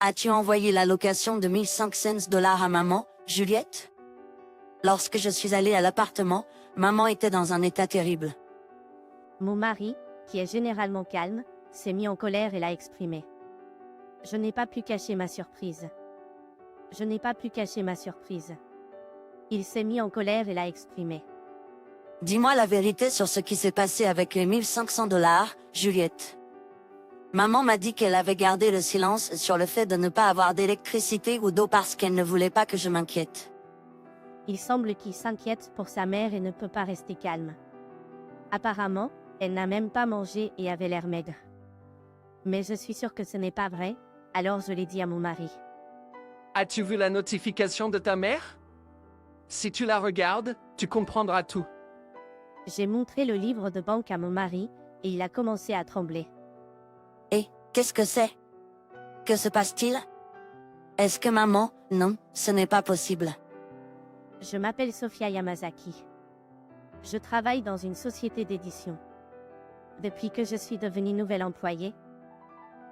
As-tu envoyé l'allocation de 1500 dollars à maman, Juliette? Lorsque je suis allée à l'appartement, maman était dans un état terrible. Mon mari, qui est généralement calme, s'est mis en colère et l'a exprimé. Je n'ai pas pu cacher ma surprise. Je n'ai pas pu cacher ma surprise. Il s'est mis en colère et l'a exprimé. Dis-moi la vérité sur ce qui s'est passé avec les 1500 dollars, Juliette. Maman m'a dit qu'elle avait gardé le silence sur le fait de ne pas avoir d'électricité ou d'eau parce qu'elle ne voulait pas que je m'inquiète. Il semble qu'il s'inquiète pour sa mère et ne peut pas rester calme. Apparemment, elle n'a même pas mangé et avait l'air maigre. Mais je suis sûre que ce n'est pas vrai, alors je l'ai dit à mon mari. As-tu vu la notification de ta mère? Si tu la regardes, tu comprendras tout. J'ai montré le livre de banque à mon mari, et il a commencé à trembler. Et, qu'est-ce que c'est? Que se passe-t-il? Est-ce que maman? Non, ce n'est pas possible. Je m'appelle Sofia Yamazaki. Je travaille dans une société d'édition. Depuis que je suis devenue nouvelle employée,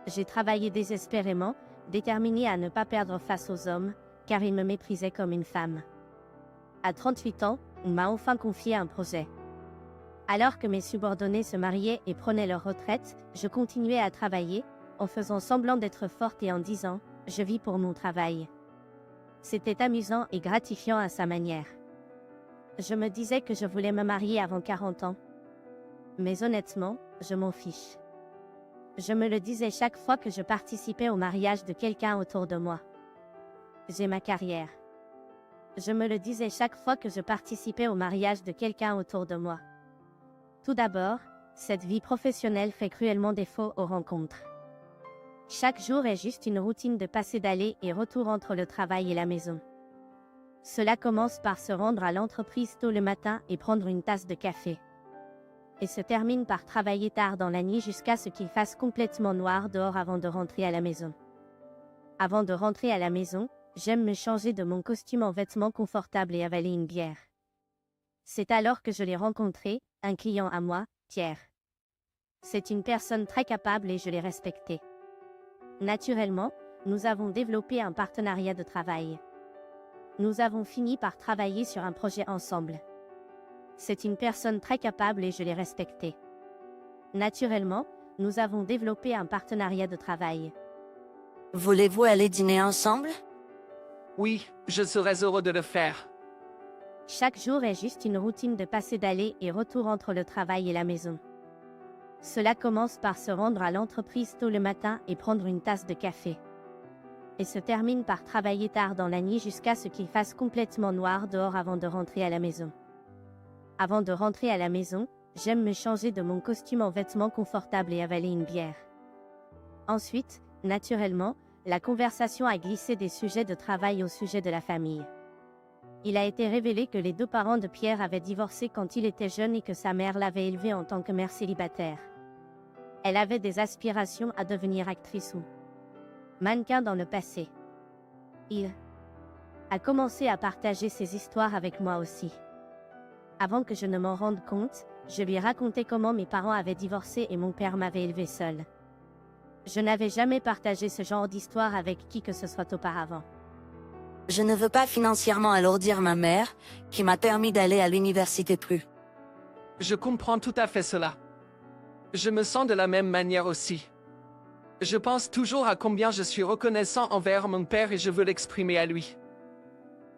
j'ai travaillé désespérément, déterminée à ne pas perdre face aux hommes, car ils me méprisaient comme une femme. À 38 ans, on m'a enfin confié un projet. Alors que mes subordonnés se mariaient et prenaient leur retraite, je continuais à travailler, en faisant semblant d'être forte et en disant « Je vis pour mon travail ». C'était amusant et gratifiant à sa manière. Je me disais que je voulais me marier avant 40 ans. Mais honnêtement, je m'en fiche. Je me le disais chaque fois que je participais au mariage de quelqu'un autour de moi. J'ai ma carrière. Je me le disais chaque fois que je participais au mariage de quelqu'un autour de moi. Tout d'abord, cette vie professionnelle fait cruellement défaut aux rencontres. Chaque jour est juste une routine de passer d'aller et retour entre le travail et la maison. Cela commence par se rendre à l'entreprise tôt le matin et prendre une tasse de café. Et se termine par travailler tard dans la nuit jusqu'à ce qu'il fasse complètement noir dehors avant de rentrer à la maison. Avant de rentrer à la maison, j'aime me changer de mon costume en vêtements confortables et avaler une bière. C'est alors que je l'ai rencontré, un client à moi, Pierre. C'est une personne très capable et je l'ai respecté. Naturellement, nous avons développé un partenariat de travail. Nous avons fini par travailler sur un projet ensemble. C'est une personne très capable et je l'ai respecté. Naturellement, nous avons développé un partenariat de travail. Voulez-vous aller dîner ensemble? Oui, je serais heureux de le faire. Chaque jour est juste une routine de passer d'aller et retour entre le travail et la maison. Cela commence par se rendre à l'entreprise tôt le matin et prendre une tasse de café. Et se termine par travailler tard dans la nuit jusqu'à ce qu'il fasse complètement noir dehors avant de rentrer à la maison. Avant de rentrer à la maison, j'aime me changer de mon costume en vêtements confortables et avaler une bière. Ensuite, naturellement, la conversation a glissé des sujets de travail au sujet de la famille. Il a été révélé que les deux parents de Pierre avaient divorcé quand il était jeune et que sa mère l'avait élevé en tant que mère célibataire. Elle avait des aspirations à devenir actrice ou mannequin dans le passé. Il a commencé à partager ses histoires avec moi aussi. Avant que je ne m'en rende compte, je lui racontais comment mes parents avaient divorcé et mon père m'avait élevé seul. Je n'avais jamais partagé ce genre d'histoire avec qui que ce soit auparavant. Je ne veux pas financièrement alourdir ma mère, qui m'a permis d'aller à l'université plus. Je comprends tout à fait cela. Je me sens de la même manière aussi. Je pense toujours à combien je suis reconnaissant envers mon père et je veux l'exprimer à lui.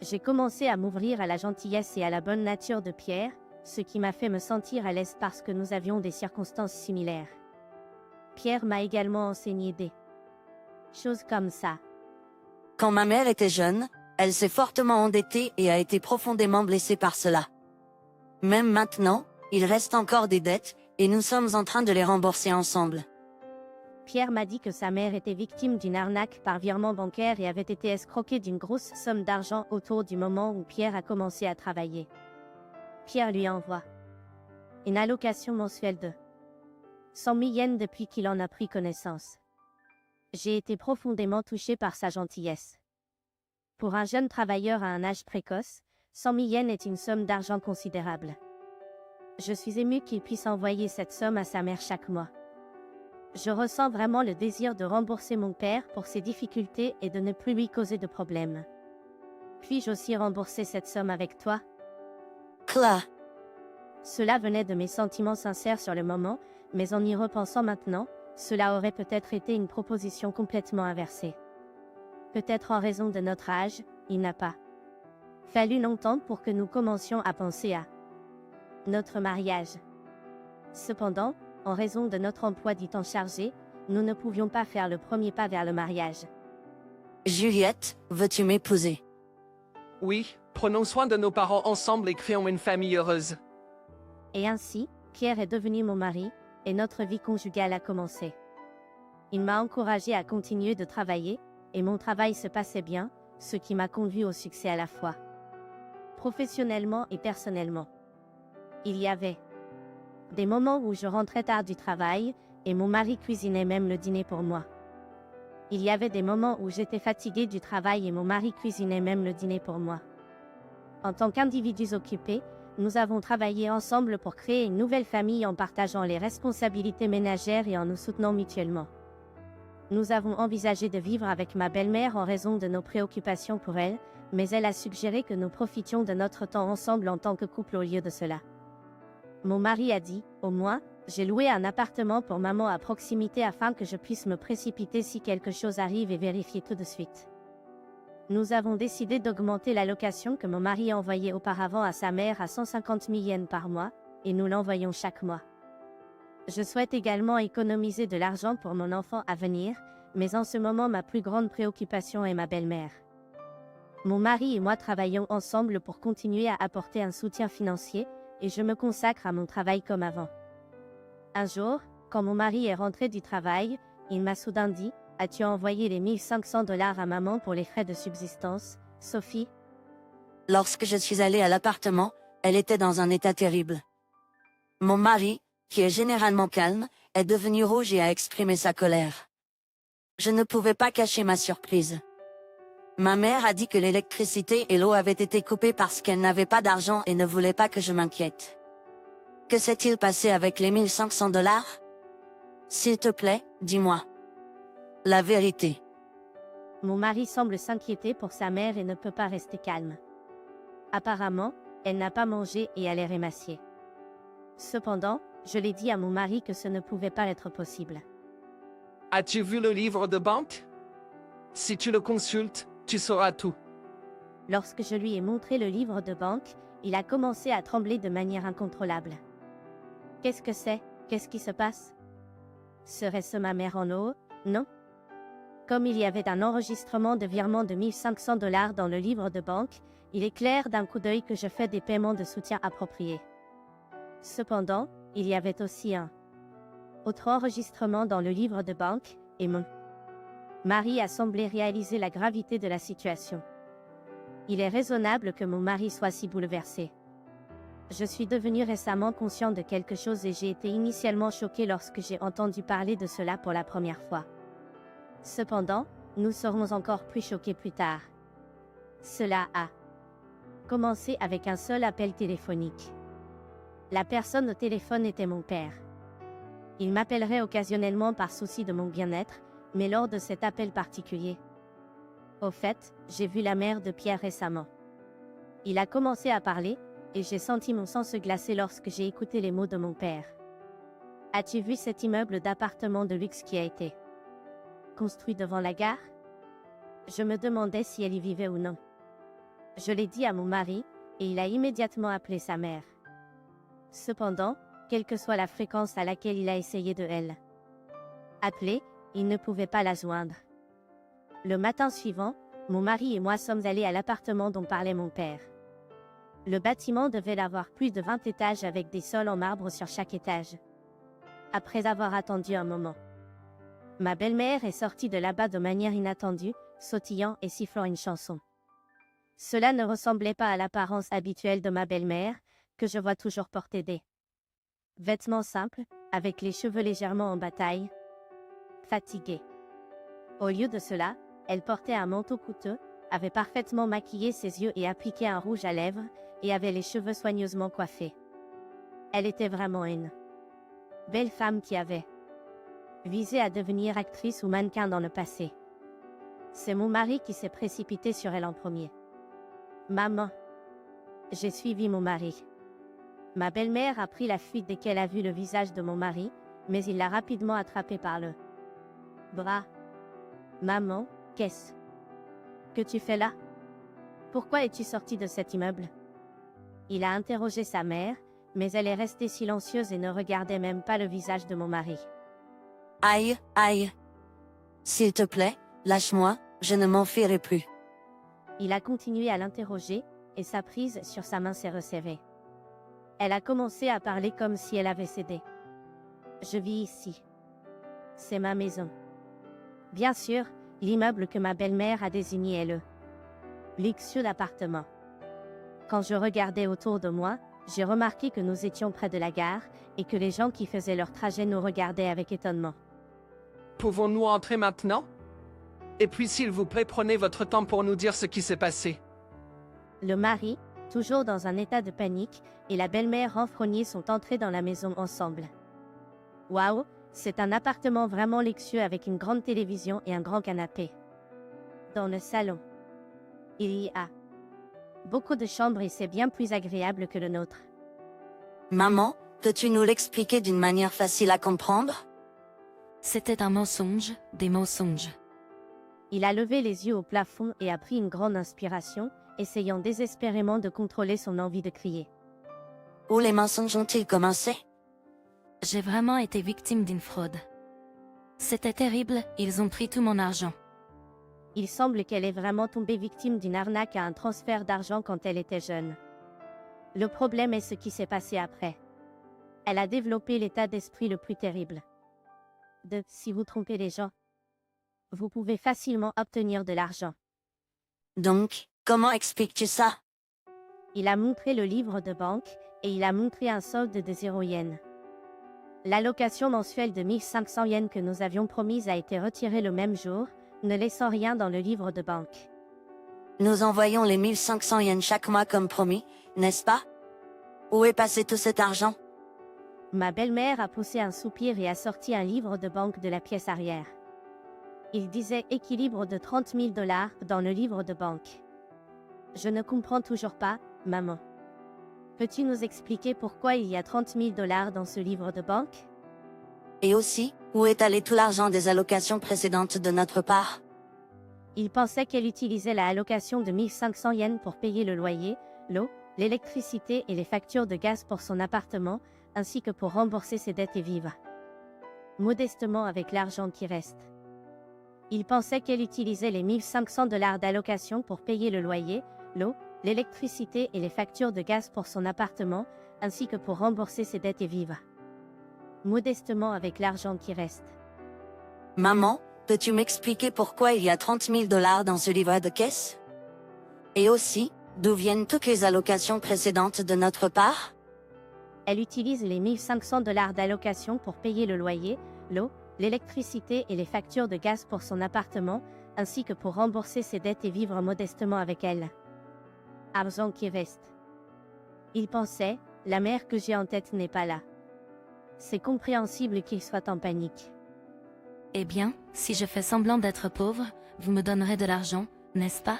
J'ai commencé à m'ouvrir à la gentillesse et à la bonne nature de Pierre, ce qui m'a fait me sentir à l'aise parce que nous avions des circonstances similaires. Pierre m'a également enseigné des choses comme ça. Quand ma mère était jeune, elle s'est fortement endettée et a été profondément blessée par cela. Même maintenant, il reste encore des dettes, et nous sommes en train de les rembourser ensemble. Pierre m'a dit que sa mère était victime d'une arnaque par virement bancaire et avait été escroquée d'une grosse somme d'argent autour du moment où Pierre a commencé à travailler. Pierre lui envoie une allocation mensuelle de 100 000 yens depuis qu'il en a pris connaissance. J'ai été profondément touchée par sa gentillesse. Pour un jeune travailleur à un âge précoce, 100 000 yens est une somme d'argent considérable. Je suis émue qu'il puisse envoyer cette somme à sa mère chaque mois. Je ressens vraiment le désir de rembourser mon père pour ses difficultés et de ne plus lui causer de problèmes. Puis-je aussi rembourser cette somme avec toi? Claire, Cela venait de mes sentiments sincères sur le moment, mais en y repensant maintenant, cela aurait peut-être été une proposition complètement inversée. Peut-être en raison de notre âge, il n'a pas fallu longtemps pour que nous commencions à penser à notre mariage. Cependant, en raison de notre emploi du temps chargé, nous ne pouvions pas faire le premier pas vers le mariage. Juliette, veux-tu m'épouser? Oui, prenons soin de nos parents ensemble et créons une famille heureuse. Et ainsi, Pierre est devenu mon mari, et notre vie conjugale a commencé. Il m'a encouragé à continuer de travailler, et mon travail se passait bien, ce qui m'a conduit au succès à la fois, professionnellement et personnellement. Il y avait des moments où je rentrais tard du travail, et mon mari cuisinait même le dîner pour moi. Il y avait des moments où j'étais fatiguée du travail et mon mari cuisinait même le dîner pour moi. En tant qu'individus occupés, nous avons travaillé ensemble pour créer une nouvelle famille en partageant les responsabilités ménagères et en nous soutenant mutuellement. Nous avons envisagé de vivre avec ma belle-mère en raison de nos préoccupations pour elle, mais elle a suggéré que nous profitions de notre temps ensemble en tant que couple au lieu de cela. Mon mari a dit, au moins, j'ai loué un appartement pour maman à proximité afin que je puisse me précipiter si quelque chose arrive et vérifier tout de suite. Nous avons décidé d'augmenter la location que mon mari envoyait auparavant à sa mère à 150 000 yens par mois, et nous l'envoyons chaque mois. Je souhaite également économiser de l'argent pour mon enfant à venir, mais en ce moment ma plus grande préoccupation est ma belle-mère. Mon mari et moi travaillons ensemble pour continuer à apporter un soutien financier, et je me consacre à mon travail comme avant. Un jour, quand mon mari est rentré du travail, il m'a soudain dit, « As-tu envoyé les 1500 $ à maman pour les frais de subsistance, Sophie ?» Lorsque je suis allée à l'appartement, elle était dans un état terrible. Mon mari, qui est généralement calme, est devenu rouge et a exprimé sa colère. Je ne pouvais pas cacher ma surprise. Ma mère a dit que l'électricité et l'eau avaient été coupées parce qu'elle n'avait pas d'argent et ne voulait pas que je m'inquiète. Que s'est-il passé avec les 1500 $? S'il te plaît, dis-moi la vérité. Mon mari semble s'inquiéter pour sa mère et ne peut pas rester calme. Apparemment, elle n'a pas mangé et a l'air émaciée. Cependant, je l'ai dit à mon mari que ce ne pouvait pas être possible. As-tu vu le livre de banque? Si tu le consultes, tu sauras tout. Lorsque je lui ai montré le livre de banque, il a commencé à trembler de manière incontrôlable. Qu'est-ce que c'est? Qu'est-ce qui se passe? Serait-ce ma mère en eau? Non. Comme il y avait un enregistrement de virement de 1500 $ dans le livre de banque, il est clair d'un coup d'œil que je fais des paiements de soutien appropriés. Cependant, il y avait aussi un autre enregistrement dans le livre de banque, et mon mari a semblé réaliser la gravité de la situation. Il est raisonnable que mon mari soit si bouleversé. Je suis devenu récemment conscient de quelque chose et j'ai été initialement choqué lorsque j'ai entendu parler de cela pour la première fois. Cependant, nous serons encore plus choqués plus tard. Cela a commencé avec un seul appel téléphonique. La personne au téléphone était mon père. Il m'appellerait occasionnellement par souci de mon bien-être, mais lors de cet appel particulier. Au fait, j'ai vu la mère de Pierre récemment. Il a commencé à parler, et j'ai senti mon sang se glacer lorsque j'ai écouté les mots de mon père. As-tu vu cet immeuble d'appartement de luxe qui a été construit devant la gare? Je me demandais si elle y vivait ou non. Je l'ai dit à mon mari, et il a immédiatement appelé sa mère. Cependant, quelle que soit la fréquence à laquelle il a essayé de elle appeler, il ne pouvait pas la joindre. Le matin suivant, mon mari et moi sommes allés à l'appartement dont parlait mon père. Le bâtiment devait avoir plus de 20 étages avec des sols en marbre sur chaque étage. Après avoir attendu un moment, ma belle-mère est sortie de là-bas de manière inattendue, sautillant et sifflant une chanson. Cela ne ressemblait pas à l'apparence habituelle de ma belle-mère, que je vois toujours porter des vêtements simples, avec les cheveux légèrement en bataille, fatiguée. Au lieu de cela, elle portait un manteau coûteux, avait parfaitement maquillé ses yeux et appliqué un rouge à lèvres, et avait les cheveux soigneusement coiffés. Elle était vraiment une belle femme qui avait visait à devenir actrice ou mannequin dans le passé. C'est mon mari qui s'est précipité sur elle en premier. Maman. J'ai suivi mon mari. Ma belle-mère a pris la fuite dès qu'elle a vu le visage de mon mari, mais il l'a rapidement attrapé par le bras. Maman, qu'est-ce que tu fais là? Pourquoi es-tu sortie de cet immeuble? Il a interrogé sa mère, mais elle est restée silencieuse et ne regardait même pas le visage de mon mari. Aïe, aïe. S'il te plaît, lâche-moi, je ne m'enfuirai plus. Il a continué à l'interroger, et sa prise sur sa main s'est resserrée. Elle a commencé à parler comme si elle avait cédé. Je vis ici. C'est ma maison. Bien sûr, l'immeuble que ma belle-mère a désigné est le luxueux appartement. Quand je regardais autour de moi, j'ai remarqué que nous étions près de la gare, et que les gens qui faisaient leur trajet nous regardaient avec étonnement. Pouvons-nous entrer maintenant? Et puis s'il vous plaît, prenez votre temps pour nous dire ce qui s'est passé. Le mari, toujours dans un état de panique, et la belle-mère renfrognée sont entrés dans la maison ensemble. Waouh, c'est un appartement vraiment luxueux avec une grande télévision et un grand canapé. Dans le salon, il y a beaucoup de chambres et c'est bien plus agréable que le nôtre. Maman, peux-tu nous l'expliquer d'une manière facile à comprendre? C'était un mensonge, des mensonges. Il a levé les yeux au plafond et a pris une grande inspiration, essayant désespérément de contrôler son envie de crier. Où les mensonges ont-ils commencé? J'ai vraiment été victime d'une fraude. C'était terrible, ils ont pris tout mon argent. Il semble qu'elle est vraiment tombée victime d'une arnaque à un transfert d'argent quand elle était jeune. Le problème est ce qui s'est passé après. Elle a développé l'état d'esprit le plus terrible. Si vous trompez les gens, vous pouvez facilement obtenir de l'argent. Donc, comment expliques-tu ça? Il a montré le livre de banque, et il a montré un solde de 0 yens. L'allocation mensuelle de 1500 yens que nous avions promise a été retirée le même jour, ne laissant rien dans le livre de banque. Nous envoyons les 1500 yens chaque mois comme promis, n'est-ce pas? Où est passé tout cet argent? Ma belle-mère a poussé un soupir et a sorti un livre de banque de la pièce arrière. Il disait équilibre de 30 000 $ dans le livre de banque. Je ne comprends toujours pas, maman. Peux-tu nous expliquer pourquoi il y a 30 000 $ dans ce livre de banque? Et aussi, où est allé tout l'argent des allocations précédentes de notre part? Il pensait qu'elle utilisait la allocation de 1500 yens pour payer le loyer, l'eau, l'électricité et les factures de gaz pour son appartement, ainsi que pour rembourser ses dettes et vivre modestement avec l'argent qui reste. Il pensait qu'elle utilisait les 1500 $ d'allocation pour payer le loyer, l'eau, l'électricité et les factures de gaz pour son appartement, ainsi que pour rembourser ses dettes et vivre modestement avec l'argent qui reste. Maman, peux-tu m'expliquer pourquoi il y a 30 000 $ dans ce livret de caisse? Et aussi, d'où viennent toutes les allocations précédentes de notre part? Elle utilise les 1500 $ d'allocation pour payer le loyer, l'eau, l'électricité et les factures de gaz pour son appartement, ainsi que pour rembourser ses dettes et vivre modestement avec elle. Argent qui reste. Il pensait, la mère que j'ai en tête n'est pas là. C'est compréhensible qu'il soit en panique. Eh bien, si je fais semblant d'être pauvre, vous me donnerez de l'argent, n'est-ce pas?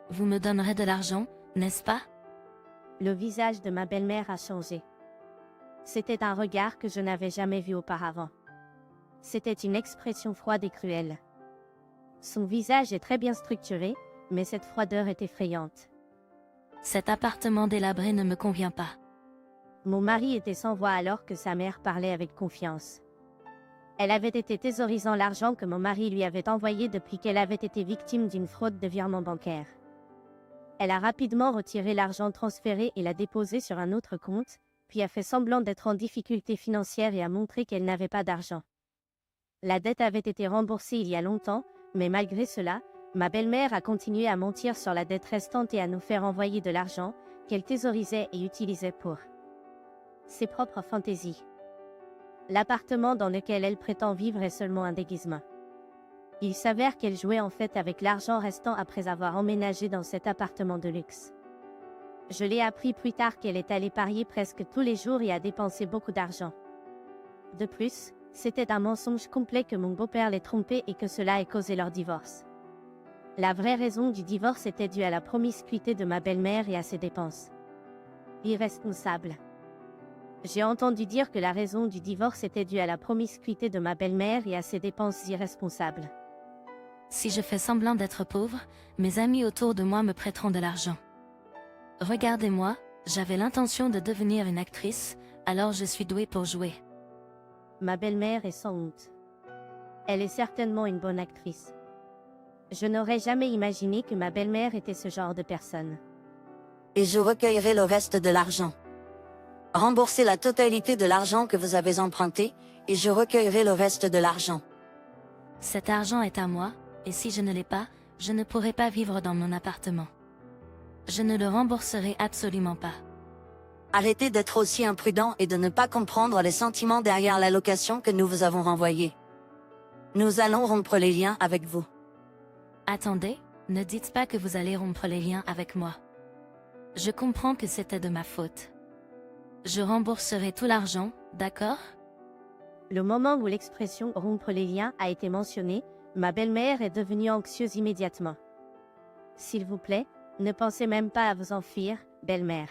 Vous me donnerez de l'argent, n'est-ce pas? Le visage de ma belle-mère a changé. C'était un regard que je n'avais jamais vu auparavant. C'était une expression froide et cruelle. Son visage est très bien structuré, mais cette froideur est effrayante. Cet appartement délabré ne me convient pas. Mon mari était sans voix alors que sa mère parlait avec confiance. Elle avait été thésaurisant l'argent que mon mari lui avait envoyé depuis qu'elle avait été victime d'une fraude de virement bancaire. Elle a rapidement retiré l'argent transféré et l'a déposé sur un autre compte, puis a fait semblant d'être en difficulté financière et a montré qu'elle n'avait pas d'argent. La dette avait été remboursée il y a longtemps, mais malgré cela, ma belle-mère a continué à mentir sur la dette restante et à nous faire envoyer de l'argent, qu'elle thésaurisait et utilisait pour ses propres fantaisies. L'appartement dans lequel elle prétend vivre est seulement un déguisement. Il s'avère qu'elle jouait en fait avec l'argent restant après avoir emménagé dans cet appartement de luxe. Je l'ai appris plus tard qu'elle est allée parier presque tous les jours et a dépensé beaucoup d'argent. De plus, C'était un mensonge complet que mon beau-père les trompait et que cela ait causé leur divorce. La vraie raison du divorce était due à la promiscuité de ma belle-mère et à ses dépenses. Irresponsable. J'ai entendu dire que la raison du divorce était due à la promiscuité de ma belle-mère et à ses dépenses irresponsables. Si je fais semblant d'être pauvre, mes amis autour de moi me prêteront de l'argent. Regardez-moi, j'avais l'intention de devenir une actrice, alors je suis douée pour jouer. Ma belle-mère est sans honte. Elle est certainement une bonne actrice. Je n'aurais jamais imaginé que ma belle-mère était ce genre de personne. Et je recueillerai le reste de l'argent. Remboursez la totalité de l'argent que vous avez emprunté, et je recueillerai le reste de l'argent. Cet argent est à moi, et si je ne l'ai pas, je ne pourrai pas vivre dans mon appartement. Je ne le rembourserai absolument pas. Arrêtez d'être aussi imprudent et de ne pas comprendre les sentiments derrière l'allocation que nous vous avons renvoyée. Nous allons rompre les liens avec vous. Attendez, ne dites pas que vous allez rompre les liens avec moi. Je comprends que c'était de ma faute. Je rembourserai tout l'argent, d'accord? Le moment où l'expression « rompre les liens » a été mentionnée, ma belle-mère est devenue anxieuse immédiatement. S'il vous plaît, ne pensez même pas à vous enfuir, belle-mère.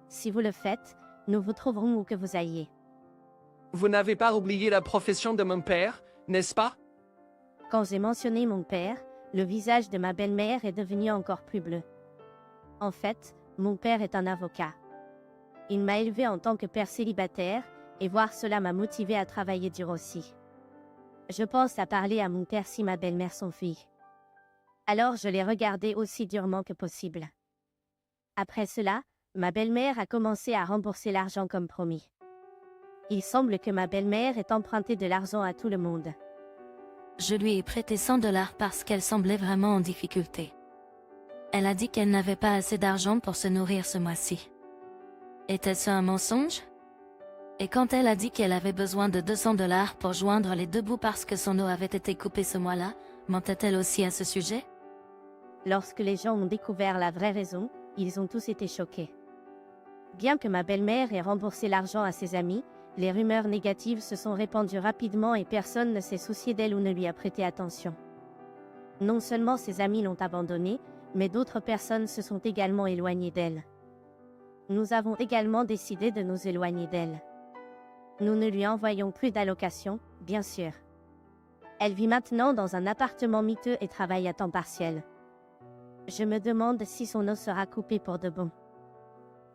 Si vous le faites, nous vous trouverons où que vous ayez. Vous n'avez pas oublié la profession de mon père, n'est-ce pas? Quand j'ai mentionné mon père, le visage de ma belle-mère est devenu encore plus bleu. En fait, mon père est un avocat. Il m'a élevé en tant que père célibataire, et voir cela m'a motivé à travailler dur aussi. Je pense à parler à mon père si ma belle-mère s'enfuit. Alors je l'ai regardé aussi durement que possible. Après cela, ma belle-mère a commencé à rembourser l'argent comme promis. Il semble que ma belle-mère ait emprunté de l'argent à tout le monde. Je lui ai prêté 100 $ parce qu'elle semblait vraiment en difficulté. Elle a dit qu'elle n'avait pas assez d'argent pour se nourrir ce mois-ci. Était-ce un mensonge? Et quand elle a dit qu'elle avait besoin de 200 $ pour joindre les deux bouts parce que son eau avait été coupée ce mois-là, mentait-elle aussi à ce sujet? Lorsque les gens ont découvert la vraie raison, ils ont tous été choqués. Bien que ma belle-mère ait remboursé l'argent à ses amis, les rumeurs négatives se sont répandues rapidement et personne ne s'est soucié d'elle ou ne lui a prêté attention. Non seulement ses amis l'ont abandonnée, mais d'autres personnes se sont également éloignées d'elle. Nous avons également décidé de nous éloigner d'elle. Nous ne lui envoyons plus d'allocation, bien sûr. Elle vit maintenant dans un appartement miteux et travaille à temps partiel. Je me demande si son eau sera coupée pour de bon.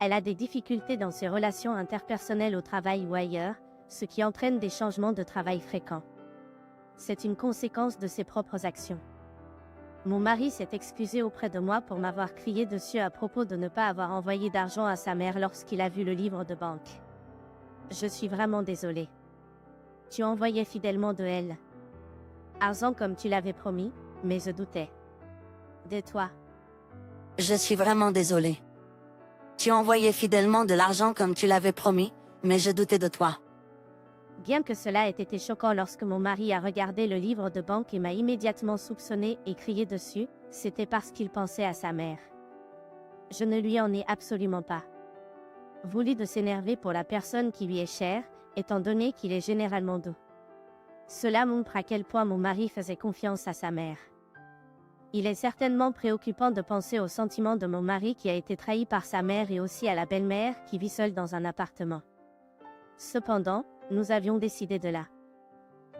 Elle a des difficultés dans ses relations interpersonnelles au travail ou ailleurs, ce qui entraîne des changements de travail fréquents. C'est une conséquence de ses propres actions. Mon mari s'est excusé auprès de moi pour m'avoir crié dessus à propos de ne pas avoir envoyé d'argent à sa mère lorsqu'il a vu le livre de banque. Je suis vraiment désolée. Tu envoyais fidèlement de elle. Argent comme tu l'avais promis, mais je doutais. De toi. Je suis vraiment désolée. Tu envoyais fidèlement de l'argent comme tu l'avais promis, mais je doutais de toi. Bien que cela ait été choquant lorsque mon mari a regardé le livre de banque et m'a immédiatement soupçonné et crié dessus, c'était parce qu'il pensait à sa mère. Je ne lui en ai absolument pas voulu de s'énerver pour la personne qui lui est chère, étant donné qu'il est généralement doux. Cela montre à quel point mon mari faisait confiance à sa mère. Il est certainement préoccupant de penser aux sentiments de mon mari qui a été trahi par sa mère et aussi à la belle-mère qui vit seule dans un appartement. Cependant, nous avions décidé de la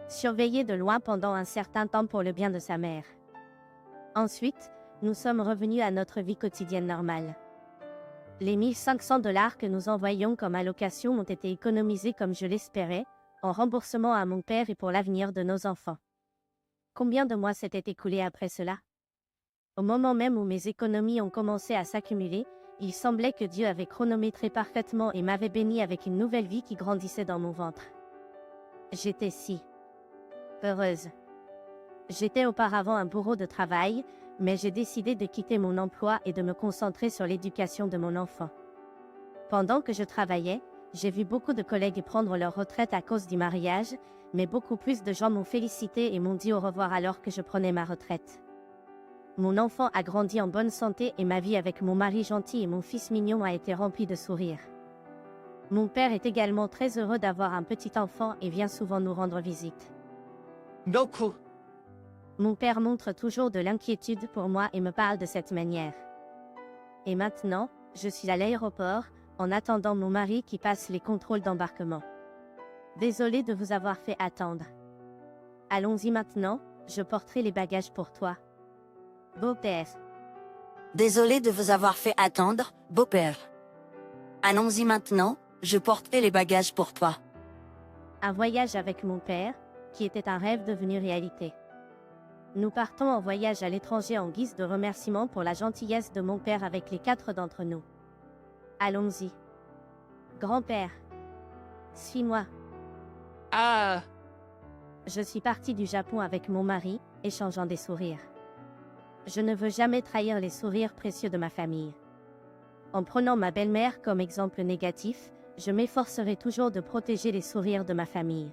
surveiller de loin pendant un certain temps pour le bien de sa mère. Ensuite, nous sommes revenus à notre vie quotidienne normale. Les 1500 $ que nous envoyions comme allocation ont été économisés comme je l'espérais, en remboursement à mon père et pour l'avenir de nos enfants. Combien de mois s'étaient écoulés après cela? Au moment même où mes économies ont commencé à s'accumuler, il semblait que Dieu avait chronométré parfaitement et m'avait béni avec une nouvelle vie qui grandissait dans mon ventre. J'étais si heureuse. J'étais auparavant un bourreau de travail, mais j'ai décidé de quitter mon emploi et de me concentrer sur l'éducation de mon enfant. Pendant que je travaillais, j'ai vu beaucoup de collègues prendre leur retraite à cause du mariage, mais beaucoup plus de gens m'ont félicité et m'ont dit au revoir alors que je prenais ma retraite. Mon enfant a grandi en bonne santé et ma vie avec mon mari gentil et mon fils mignon a été remplie de sourires. Mon père est également très heureux d'avoir un petit enfant et vient souvent nous rendre visite. Beaucoup. Mon père montre toujours de l'inquiétude pour moi et me parle de cette manière. Et maintenant, je suis à l'aéroport, en attendant mon mari qui passe les contrôles d'embarquement. Désolé de vous avoir fait attendre. Allons-y maintenant, je porterai les bagages pour toi. Beau-père. Désolé de vous avoir fait attendre, beau-père. Allons-y maintenant, je porterai les bagages pour toi. Un voyage avec mon père, qui était un rêve devenu réalité. Nous partons en voyage à l'étranger en guise de remerciement pour la gentillesse de mon père avec les 4 d'entre nous. Allons-y. Grand-père. Suis-moi. Ah, Je suis partie du Japon avec mon mari, échangeant des sourires. Je ne veux jamais trahir les sourires précieux de ma famille. En prenant ma belle-mère comme exemple négatif, je m'efforcerai toujours de protéger les sourires de ma famille.